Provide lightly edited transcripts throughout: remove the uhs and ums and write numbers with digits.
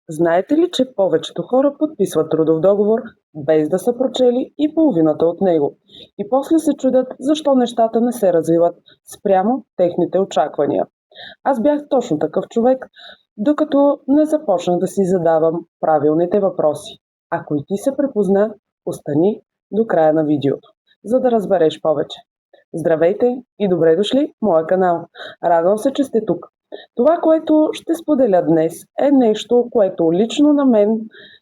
Знаете ли, че повечето хора подписват трудов договор без да са прочели и половината от него и после се чудят защо нещата не се развиват спрямо техните очаквания? Аз бях точно такъв човек, докато не започнах да си задавам правилните въпроси. Ако и ти се препозна, остани до края на видеото, за да разбереш повече. Здравейте и добре дошли в моя канал. Радвам се, че сте тук. Това, което ще споделя днес, е нещо, което лично на мен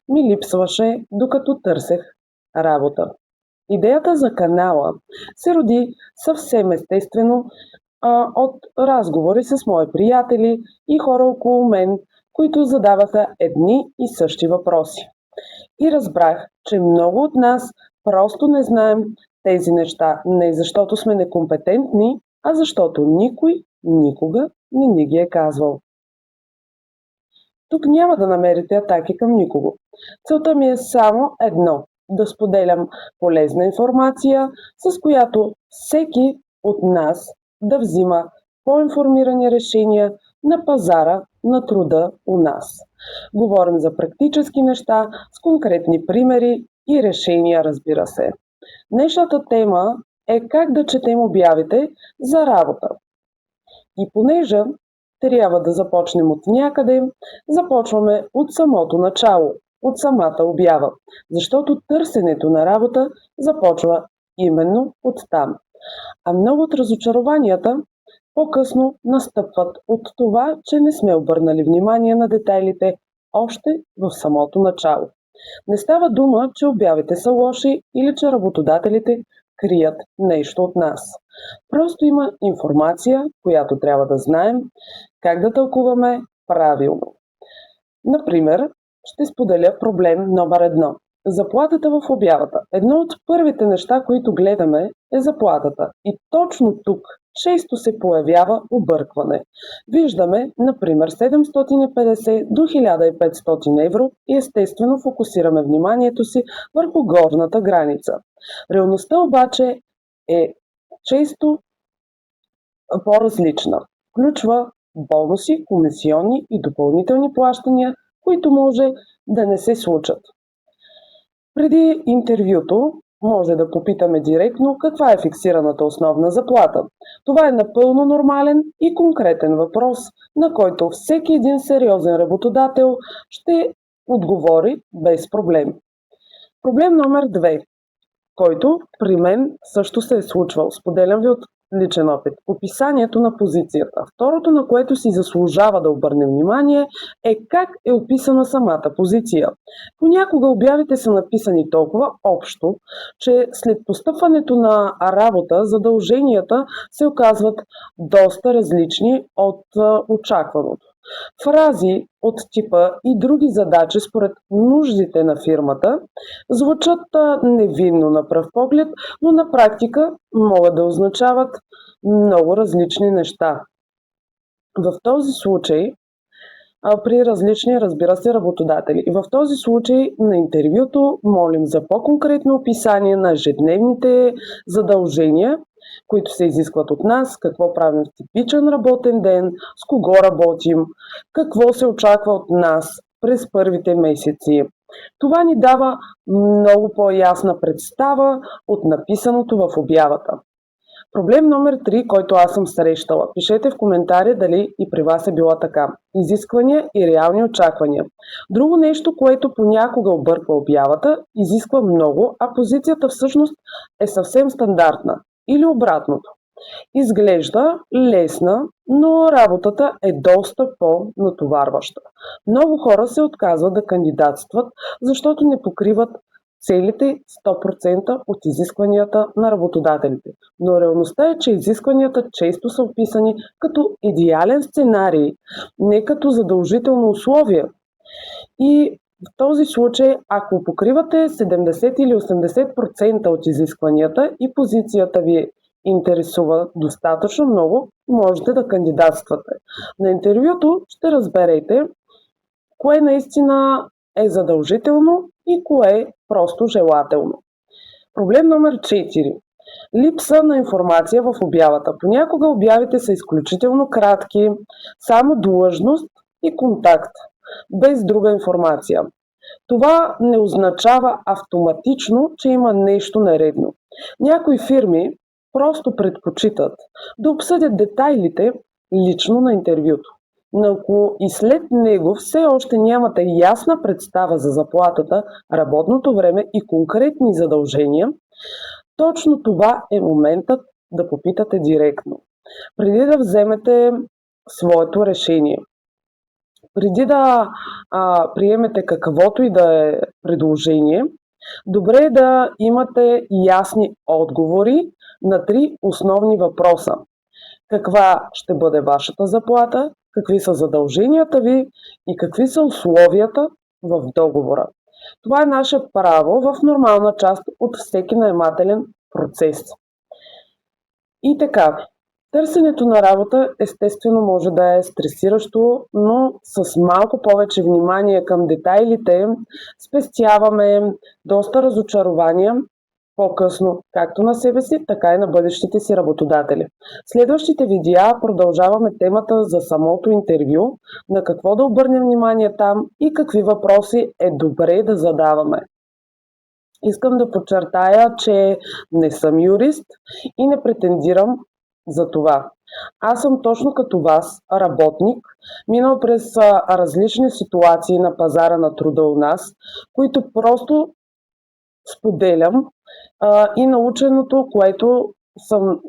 ми липсваше, докато търсех работа. Идеята за канала се роди съвсем естествено от разговори с мои приятели и хора около мен, които задаваха едни и същи въпроси. И разбрах, че много от нас просто не знаем тези неща, не защото сме некомпетентни, а защото никой никога не ни ги е казвал. Тук няма да намерите атаки към никого. Целта ми е само едно – да споделям полезна информация, с която всеки от нас да взима по-информирани решения на пазара на труда у нас. Говорим за практически неща с конкретни примери и решения, разбира се. Днешната тема е как да четем обявите за работа. И понеже трябва да започнем от някъде, започваме от самото начало, от самата обява, защото търсенето на работа започва именно от там. А много от разочарованията по-късно настъпват от това, че не сме обърнали внимание на детайлите още в самото начало. Не става дума, че обявите са лоши или че работодателите крият нещо от нас. Просто има информация, която трябва да знаем как да тълкуваме правилно. Например, ще споделя проблем номер 1. Заплатата в обявата. Едно от първите неща, които гледаме, е заплатата. И точно тук често се появява объркване. Виждаме, например, 750 до 1500 евро и естествено фокусираме вниманието си върху горната граница. Реалността обаче е често по-различна. Включва бонуси, комисионни и допълнителни плащания, които може да не се случат. Преди интервюто може да попитаме директно каква е фиксираната основна заплата. Това е напълно нормален и конкретен въпрос, на който всеки един сериозен работодател ще отговори без проблем. Проблем номер 2, който при мен също се е случвал. Споделям ви от личен опит. Описанието на позицията. Второто, на което си заслужава да обърнем внимание, е как е описана самата позиция. Понякога обявите са написани толкова общо, че след постъпването на работа, задълженията се оказват доста различни от очакваното. Фрази от типа и други задачи според нуждите на фирмата звучат невинно на пръв поглед, но на практика могат да означават много различни неща. В този случай, при различни, разбира се, работодатели. И в този случай на интервюто молим за по-конкретно описание на ежедневните задължения, които се изискват от нас, какво правим в типичен работен ден, с кого работим, какво се очаква от нас през първите месеци. Това ни дава много по-ясна представа от написаното в обявата. Проблем номер 3, който аз съм срещала. Пишете в коментари дали и при вас е било така. Изисквания и реални очаквания. Друго нещо, което понякога обърква обявата, изисква много, а позицията всъщност е съвсем стандартна. Или обратното. Изглежда лесна, но работата е доста по-натоварваща. Много хора се отказват да кандидатстват, защото не покриват целите 100% от изискванията на работодателите. Но реалността е, че изискванията често са описани като идеален сценарий, не като задължително условие. И в този случай, ако покривате 70 или 80% от изискванията и позицията ви интересува достатъчно много, можете да кандидатствате. На интервюто ще разберете кое наистина е задължително и кое е просто желателно. Проблем номер 4. Липса на информация в обявата. Понякога обявите са изключително кратки, само длъжност и контакт. без друга информация. Това не означава автоматично, че има нещо нередно. Някои фирми просто предпочитат да обсъдят детайлите лично на интервюто. Но ако и след него все още нямате ясна представа за заплатата, работното време и конкретни задължения, точно това е моментът да попитате директно, преди да вземете своето решение. Преди да приемете каквото и да е предложение, добре е да имате ясни отговори на 3 основни въпроса. Каква ще бъде вашата заплата, какви са задълженията ви и какви са условията в договора. Това е наше право в нормална част от всеки наемателен процес. И така, търсенето на работа естествено може да е стресиращо, но с малко повече внимание към детайлите спестяваме доста разочарования по-късно, както на себе си, така и на бъдещите си работодатели. В следващите видеа продължаваме темата за самото интервю, на какво да обърнем внимание там и какви въпроси е добре да задаваме. Искам да подчертая, че не съм юрист и не претендирам за това. Аз съм точно като вас, работник, минал през различни ситуации на пазара на труда у нас, които просто споделям и наученото, което съм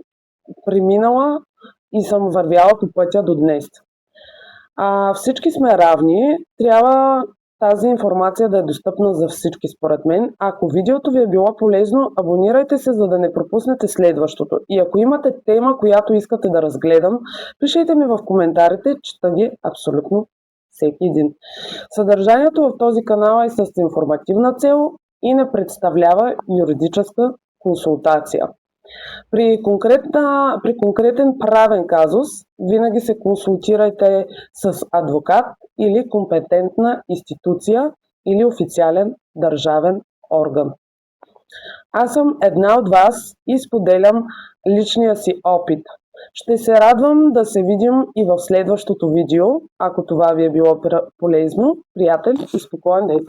преминала и съм вървяла по пътя до днес. Всички сме равни, трябва тази информация да е достъпна за всички според мен. Ако видеото ви е било полезно, абонирайте се, за да не пропуснете следващото. И ако имате тема, която искате да разгледам, пишете ми в коментарите, чета ги абсолютно всеки един. Съдържанието в този канал е с информативна цел и не представлява юридическа консултация. При конкретен правен казус винаги се консултирайте с адвокат или компетентна институция или официален държавен орган. Аз съм една от вас и споделям личния си опит. Ще се радвам да се видим и в следващото видео, ако това ви е било полезно. Приятели и спокоен ден!